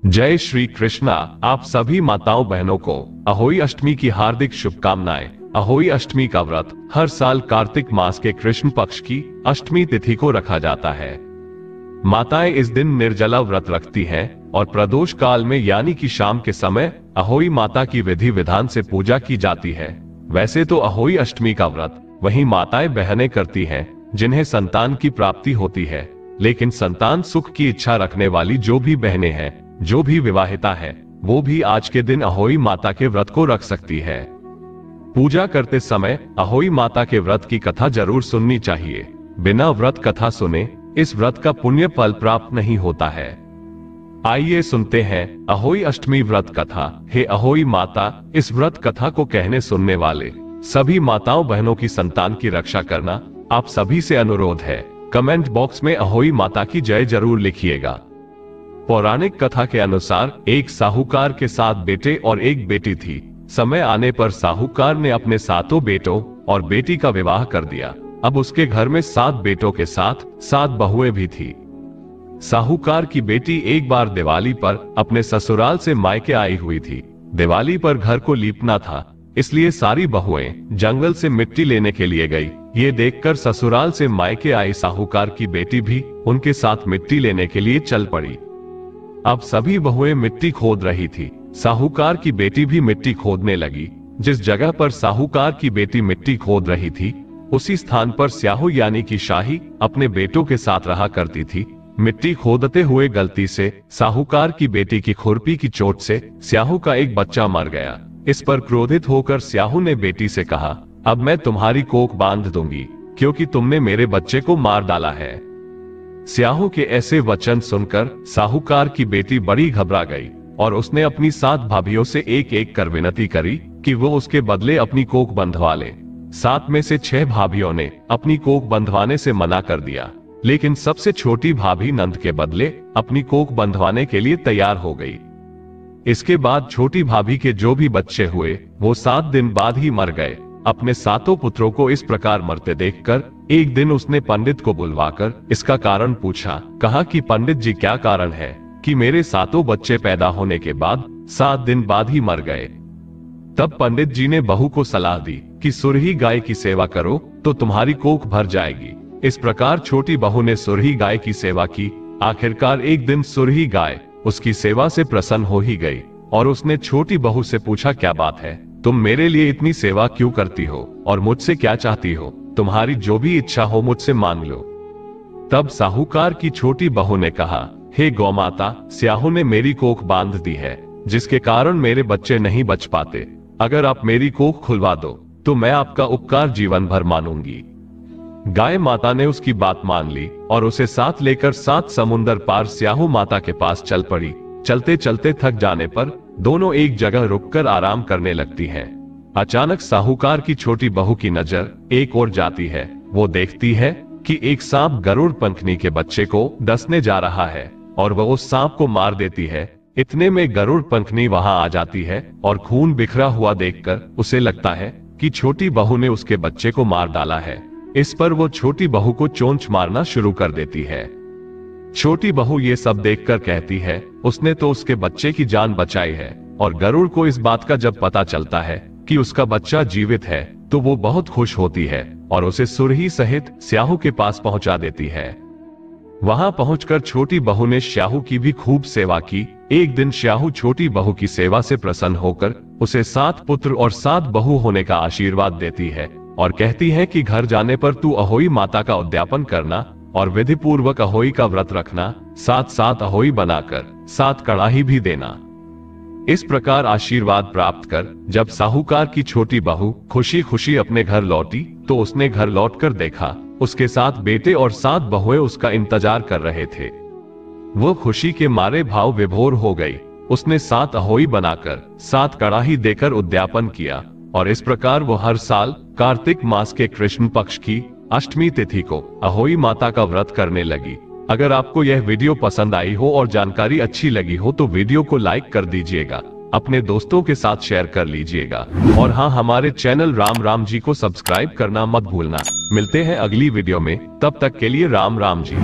जय श्री कृष्णा। आप सभी माताओं बहनों को अहोई अष्टमी की हार्दिक शुभकामनाएं। अहोई अष्टमी का व्रत हर साल कार्तिक मास के कृष्ण पक्ष की अष्टमी तिथि को रखा जाता है। माताएं इस दिन निर्जला व्रत रखती हैं और प्रदोष काल में यानी कि शाम के समय अहोई माता की विधि विधान से पूजा की जाती है। वैसे तो अहोई अष्टमी का व्रत वही माताएं बहनें करती हैं जिन्हें संतान की प्राप्ति होती है, लेकिन संतान सुख की इच्छा रखने वाली जो भी बहनें हैं, जो भी विवाहिता है, वो भी आज के दिन अहोई माता के व्रत को रख सकती है। पूजा करते समय अहोई माता के व्रत की कथा जरूर सुननी चाहिए। बिना व्रत कथा सुने इस व्रत का पुण्य फल प्राप्त नहीं होता है। आइए सुनते हैं अहोई अष्टमी व्रत कथा। हे अहोई माता, इस व्रत कथा को कहने सुनने वाले सभी माताओं बहनों की संतान की रक्षा करना आप सभी से अनुरोध है। कमेंट बॉक्स में अहोई माता की जय जरूर लिखिएगा। पौराणिक कथा के अनुसार एक साहूकार के 7 बेटे और एक बेटी थी। समय आने पर साहूकार ने अपने 7 बेटों और बेटी का विवाह कर दिया। अब उसके घर में 7 बेटों के साथ 7 बहुएं भी थी। साहूकार की बेटी एक बार दिवाली पर अपने ससुराल से मायके आई हुई थी। दिवाली पर घर को लीपना था, इसलिए सारी बहुएं जंगल से मिट्टी लेने के लिए गई। ये देखकर ससुराल से मायके आई साहूकार की बेटी भी उनके साथ मिट्टी लेने के लिए चल पड़ी। अब सभी बहुएं मिट्टी खोद रही थी। साहूकार की बेटी भी मिट्टी खोदने लगी। जिस जगह पर साहूकार की बेटी मिट्टी खोद रही थी, उसी स्थान पर स्याहू यानी कि शाही अपने बेटों के साथ रहा करती थी। मिट्टी खोदते हुए गलती से साहूकार की बेटी की खुरपी की चोट से स्याहू का एक बच्चा मर गया। इस पर क्रोधित होकर स्याहू ने बेटी से कहा, अब मैं तुम्हारी कोख बांध दूंगी, क्योंकि तुमने मेरे बच्चे को मार डाला है। स्याहू के ऐसे वचन सुनकर साहूकार की बेटी बड़ी घबरा गई और उसने अपनी 7 भाभियों से एक एक कर विनती करी कि वो उसके बदले अपनी कोख बंधवा ले। 7 में से 6 भाभियों ने अपनी कोख बंधवाने से मना कर दिया, लेकिन सबसे छोटी भाभी नंद के बदले अपनी कोख बंधवाने के लिए तैयार हो गई। इसके बाद छोटी भाभी के जो भी बच्चे हुए वो 7 दिन बाद ही मर गए। अपने 7 पुत्रों को इस प्रकार मरते देखकर एक दिन उसने पंडित को बुलवाकर इसका कारण पूछा। कहा कि पंडित जी, क्या कारण है कि मेरे 7 बच्चे पैदा होने के बाद 7 दिन बाद ही मर गए। तब पंडित जी ने बहू को सलाह दी कि सुरही गाय की सेवा करो तो तुम्हारी कोख भर जाएगी। इस प्रकार छोटी बहू ने सुरही गाय की सेवा की। आखिरकार एक दिन सुरही गाय उसकी सेवा से प्रसन्न हो ही गई और उसने छोटी बहू से पूछा, क्या बात है, तुम मेरे लिए इतनी सेवा क्यों करती हो और मुझसे क्या चाहती हो? तुम्हारी जो भी इच्छा हो मुझसे मांग लो। तब साहूकार की छोटी बहू ने कहा, हे गौमाता, स्याहू ने मेरी कोख बांध दी है, जिसके कारण मेरे बच्चे नहीं बच पाते। अगर आप मेरी कोख खुलवा दो तो मैं आपका उपकार जीवन भर मानूंगी। गाय माता ने उसकी बात मान ली और उसे साथ लेकर 7 समुंदर पार स्याहू माता के पास चल पड़ी। चलते चलते थक जाने पर दोनों एक जगह रुककर आराम करने लगती हैं। अचानक साहूकार की छोटी बहू की नजर एक ओर जाती है। वो देखती है कि एक सांप गरुड़ पंखनी के बच्चे को डसने जा रहा है और वह उस सांप को मार देती है। इतने में गरुड़ पंखनी वहां आ जाती है और खून बिखरा हुआ देखकर उसे लगता है कि छोटी बहू ने उसके बच्चे को मार डाला है। इस पर वो छोटी बहू को चोंच मारना शुरू कर देती है। छोटी बहू ये सब देखकर कहती है, उसने तो उसके बच्चे की जान बचाई है। और गरुड़ को इस बात का जब पता चलता है कि उसका बच्चा जीवित है तो वो बहुत खुश होती है और उसे सुरही सहित स्याहू के पास पहुंचा देती है। वहां पहुंचकर छोटी बहू ने स्याहू की भी खूब सेवा की। एक दिन स्याहू छोटी बहू की सेवा से प्रसन्न होकर उसे 7 पुत्र और 7 बहू होने का आशीर्वाद देती है और कहती है कि घर जाने पर तू अहोई माता का उद्यापन करना और विधि पूर्वक अहोई का व्रत रखना। 7 अहोई बनाकर 7 कड़ाही भी देना। इस प्रकार आशीर्वाद प्राप्त कर जब साहूकार की छोटी बहू खुशी खुशी अपने घर लौटी तो उसने घर लौटकर देखा उसके 7 बेटे और 7 बहुएं उसका इंतजार कर रहे थे। वो खुशी के मारे भाव विभोर हो गई। उसने 7 अहोई बनाकर 7 कड़ाही देकर उद्यापन किया और इस प्रकार वो हर साल कार्तिक मास के कृष्ण पक्ष की अष्टमी तिथि को अहोई माता का व्रत करने लगी। अगर आपको यह वीडियो पसंद आई हो और जानकारी अच्छी लगी हो तो वीडियो को लाइक कर दीजिएगा, अपने दोस्तों के साथ शेयर कर लीजिएगा और हाँ, हमारे चैनल राम राम जी को सब्सक्राइब करना मत भूलना। मिलते हैं अगली वीडियो में, तब तक के लिए राम राम जी।